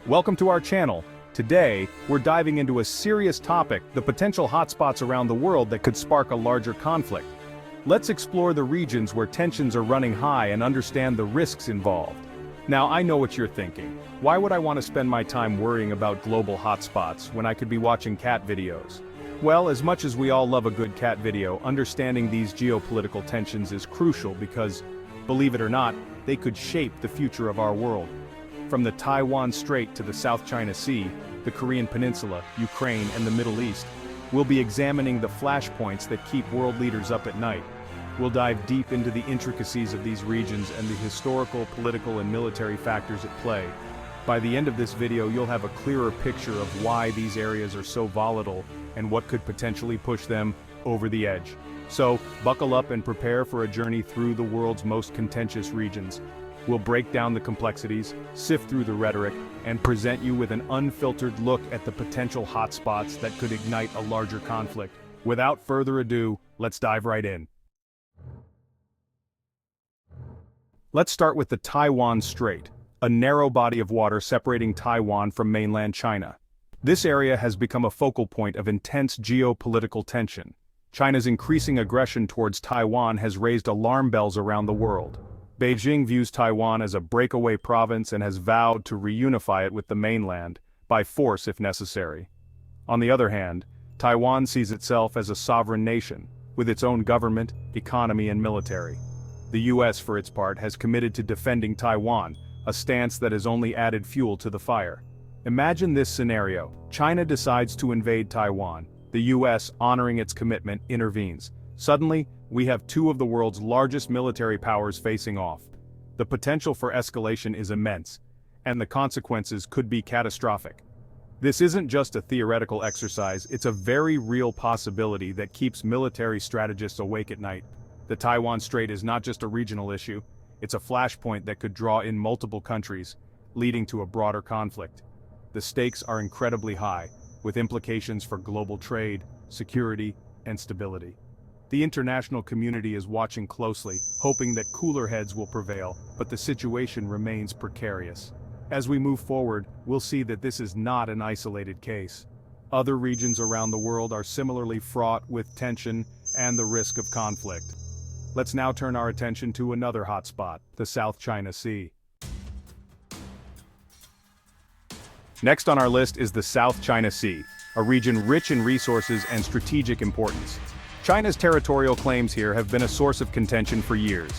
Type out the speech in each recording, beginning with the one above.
Welcome to our channel. Today, we're diving into a serious topic, the potential hotspots around the world that could spark a larger conflict. Let's explore the regions where tensions are running high and understand the risks involved. Now, I know what you're thinking. Why would I want to spend my time worrying about global hotspots when I could be watching cat videos? Well, as much as we all love a good cat video, understanding these geopolitical tensions is crucial because, believe it or not, they could shape the future of our world. From the Taiwan Strait to the South China Sea, the Korean Peninsula, Ukraine, and the Middle East, we'll be examining the flashpoints that keep world leaders up at night. We'll dive deep into the intricacies of these regions and the historical, political, and military factors at play. By the end of this video, you'll have a clearer picture of why these areas are so volatile and what could potentially push them over the edge. So, buckle up and prepare for a journey through the world's most contentious regions. We'll break down the complexities, sift through the rhetoric, and present you with an unfiltered look at the potential hotspots that could ignite a larger conflict. Without further ado, let's dive right in. Let's start with the Taiwan Strait, a narrow body of water separating Taiwan from mainland China. This area has become a focal point of intense geopolitical tension. China's increasing aggression towards Taiwan has raised alarm bells around the world. Beijing views Taiwan as a breakaway province and has vowed to reunify it with the mainland, by force if necessary. On the other hand, Taiwan sees itself as a sovereign nation, with its own government, economy, and military. The US, for its part, has committed to defending Taiwan, a stance that has only added fuel to the fire. Imagine this scenario: China decides to invade Taiwan. The US, honoring its commitment, intervenes. Suddenly, we have two of the world's largest military powers facing off. The potential for escalation is immense, and the consequences could be catastrophic. This isn't just a theoretical exercise, it's a very real possibility that keeps military strategists awake at night. The Taiwan Strait is not just a regional issue, it's a flashpoint that could draw in multiple countries, leading to a broader conflict. The stakes are incredibly high, with implications for global trade, security, and stability. The international community is watching closely, hoping that cooler heads will prevail, but the situation remains precarious. As we move forward, we'll see that this is not an isolated case. Other regions around the world are similarly fraught with tension and the risk of conflict. Let's now turn our attention to another hotspot, the South China Sea. Next on our list is the South China Sea, a region rich in resources and strategic importance. China's territorial claims here have been a source of contention for years.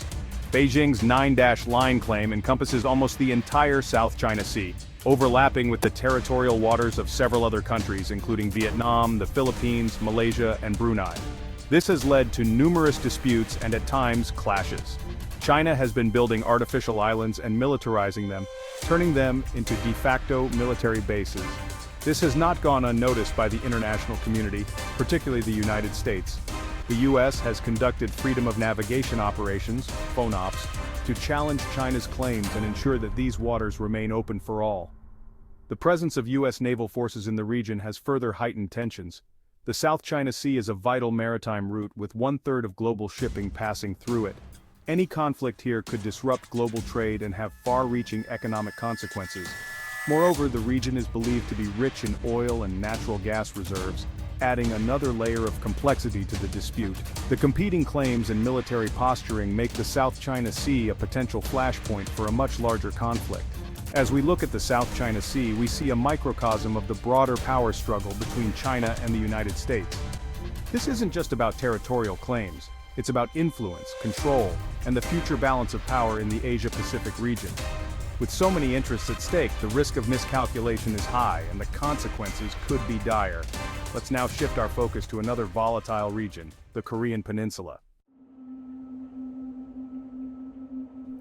Beijing's nine-dash-line claim encompasses almost the entire South China Sea, overlapping with the territorial waters of several other countries including Vietnam, the Philippines, Malaysia, and Brunei. This has led to numerous disputes and at times clashes. China has been building artificial islands and militarizing them, turning them into de facto military bases. This has not gone unnoticed by the international community, particularly the United States. The US has conducted freedom of navigation operations, FONOPs, to challenge China's claims and ensure that these waters remain open for all. The presence of US naval forces in the region has further heightened tensions. The South China Sea is a vital maritime route with one-third of global shipping passing through it. Any conflict here could disrupt global trade and have far-reaching economic consequences. Moreover, the region is believed to be rich in oil and natural gas reserves, adding another layer of complexity to the dispute. The competing claims and military posturing make the South China Sea a potential flashpoint for a much larger conflict. As we look at the South China Sea, we see a microcosm of the broader power struggle between China and the United States. This isn't just about territorial claims, it's about influence, control, and the future balance of power in the Asia-Pacific region. With so many interests at stake, the risk of miscalculation is high and the consequences could be dire. Let's now shift our focus to another volatile region, the Korean Peninsula.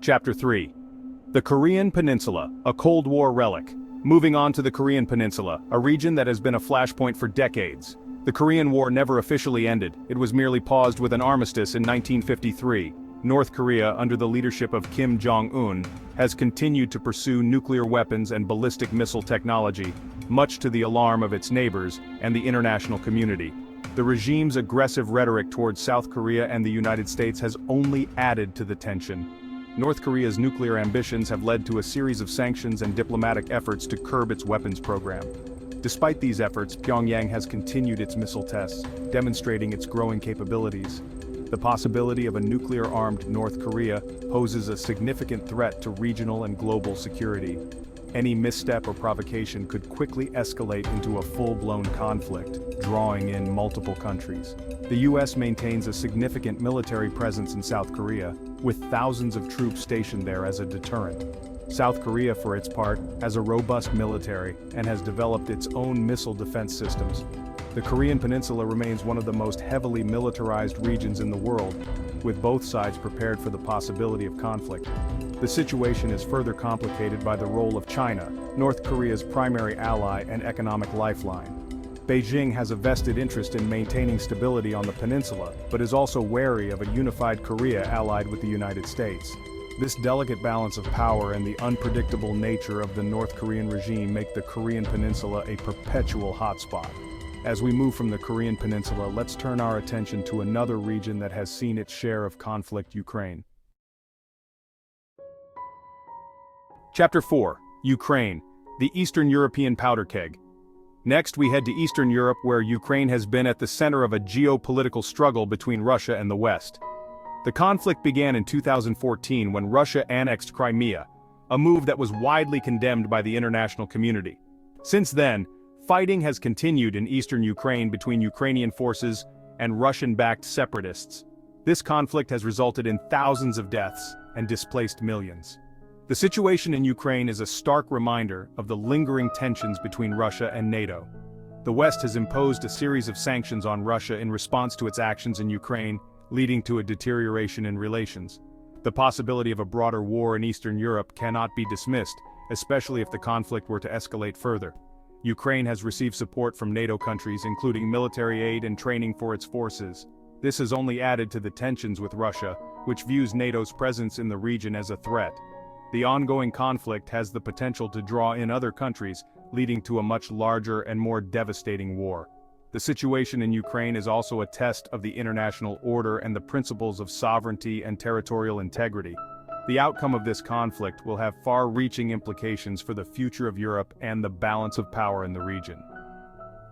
Chapter 3. The Korean Peninsula, a Cold War relic. Moving on to the Korean Peninsula, a region that has been a flashpoint for decades. The Korean War never officially ended, it was merely paused with an armistice in 1953. North Korea, under the leadership of Kim Jong-un, has continued to pursue nuclear weapons and ballistic missile technology, much to the alarm of its neighbors and the international community. The regime's aggressive rhetoric towards South Korea and the United States has only added to the tension. North Korea's nuclear ambitions have led to a series of sanctions and diplomatic efforts to curb its weapons program. Despite these efforts, Pyongyang has continued its missile tests, demonstrating its growing capabilities. The possibility of a nuclear-armed North Korea poses a significant threat to regional and global security. Any misstep or provocation could quickly escalate into a full-blown conflict, drawing in multiple countries. The US maintains a significant military presence in South Korea, with thousands of troops stationed there as a deterrent. South Korea, for its part, has a robust military and has developed its own missile defense systems. The Korean Peninsula remains one of the most heavily militarized regions in the world, with both sides prepared for the possibility of conflict. The situation is further complicated by the role of China, North Korea's primary ally and economic lifeline. Beijing has a vested interest in maintaining stability on the peninsula, but is also wary of a unified Korea allied with the United States. This delicate balance of power and the unpredictable nature of the North Korean regime make the Korean Peninsula a perpetual hotspot. As we move from the Korean Peninsula, let's turn our attention to another region that has seen its share of conflict: Ukraine. Chapter 4. Ukraine, the Eastern European powder keg. Next, we head to Eastern Europe, where Ukraine has been at the center of a geopolitical struggle between Russia and the West. The conflict began in 2014 when Russia annexed Crimea, a move that was widely condemned by the international community. Since then, fighting has continued in eastern Ukraine between Ukrainian forces and Russian-backed separatists. This conflict has resulted in thousands of deaths and displaced millions. The situation in Ukraine is a stark reminder of the lingering tensions between Russia and NATO. The West has imposed a series of sanctions on Russia in response to its actions in Ukraine, leading to a deterioration in relations. The possibility of a broader war in Eastern Europe cannot be dismissed, especially if the conflict were to escalate further. Ukraine has received support from NATO countries, including military aid and training for its forces. This has only added to the tensions with Russia, which views NATO's presence in the region as a threat. The ongoing conflict has the potential to draw in other countries, leading to a much larger and more devastating war. The situation in Ukraine is also a test of the international order and the principles of sovereignty and territorial integrity. The outcome of this conflict will have far-reaching implications for the future of Europe and the balance of power in the region.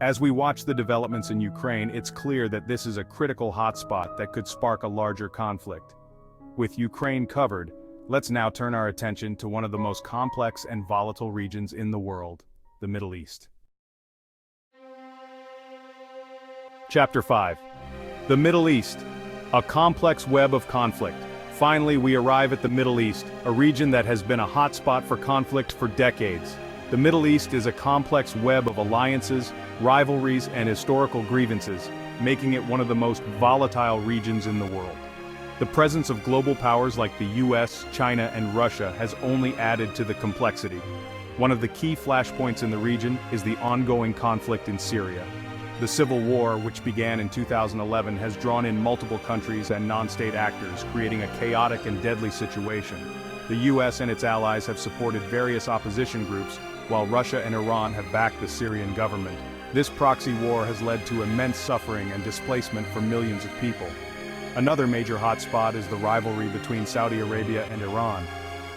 As we watch the developments in Ukraine, it's clear that this is a critical hotspot that could spark a larger conflict. With Ukraine covered, let's now turn our attention to one of the most complex and volatile regions in the world, the Middle East. Chapter 5. The Middle East, a complex web of conflict. Finally, we arrive at the Middle East, a region that has been a hotspot for conflict for decades. The Middle East is a complex web of alliances, rivalries, and historical grievances, making it one of the most volatile regions in the world. The presence of global powers like the US, China, and Russia has only added to the complexity. One of the key flashpoints in the region is the ongoing conflict in Syria. The civil war, which began in 2011, has drawn in multiple countries and non-state actors, creating a chaotic and deadly situation. The US and its allies have supported various opposition groups, while Russia and Iran have backed the Syrian government. This proxy war has led to immense suffering and displacement for millions of people. Another major hotspot is the rivalry between Saudi Arabia and Iran.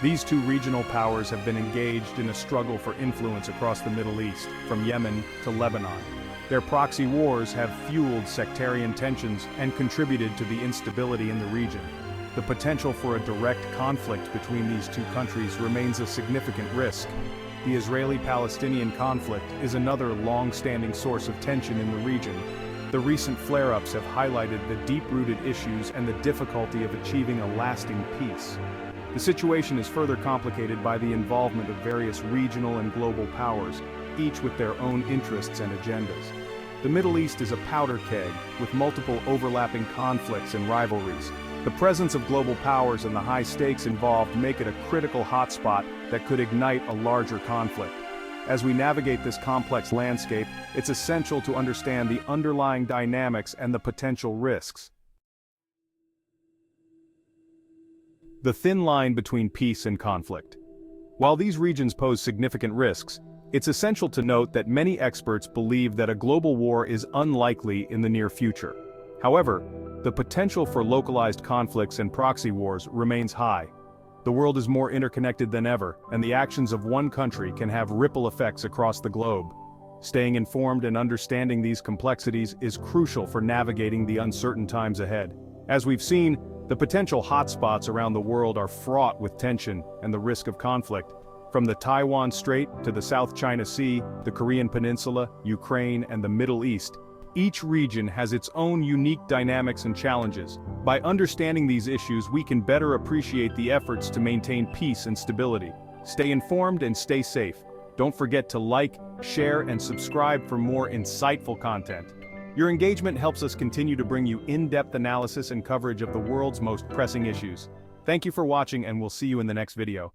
These two regional powers have been engaged in a struggle for influence across the Middle East, from Yemen to Lebanon. Their proxy wars have fueled sectarian tensions and contributed to the instability in the region. The potential for a direct conflict between these two countries remains a significant risk. The Israeli-Palestinian conflict is another long-standing source of tension in the region. The recent flare-ups have highlighted the deep-rooted issues and the difficulty of achieving a lasting peace. The situation is further complicated by the involvement of various regional and global powers, each with their own interests and agendas. The Middle East is a powder keg, with multiple overlapping conflicts and rivalries. The presence of global powers and the high stakes involved make it a critical hotspot that could ignite a larger conflict. As we navigate this complex landscape, it's essential to understand the underlying dynamics and the potential risks. The thin line between peace and conflict. While these regions pose significant risks, it's essential to note that many experts believe that a global war is unlikely in the near future. However, the potential for localized conflicts and proxy wars remains high. The world is more interconnected than ever, and the actions of one country can have ripple effects across the globe. Staying informed and understanding these complexities is crucial for navigating the uncertain times ahead. As we've seen, the potential hotspots around the world are fraught with tension and the risk of conflict. From the Taiwan Strait to the South China Sea, the Korean Peninsula, Ukraine, and the Middle East, each region has its own unique dynamics and challenges. By understanding these issues, we can better appreciate the efforts to maintain peace and stability. Stay informed and stay safe. Don't forget to like, share, and subscribe for more insightful content. Your engagement helps us continue to bring you in-depth analysis and coverage of the world's most pressing issues. Thank you for watching, and we'll see you in the next video.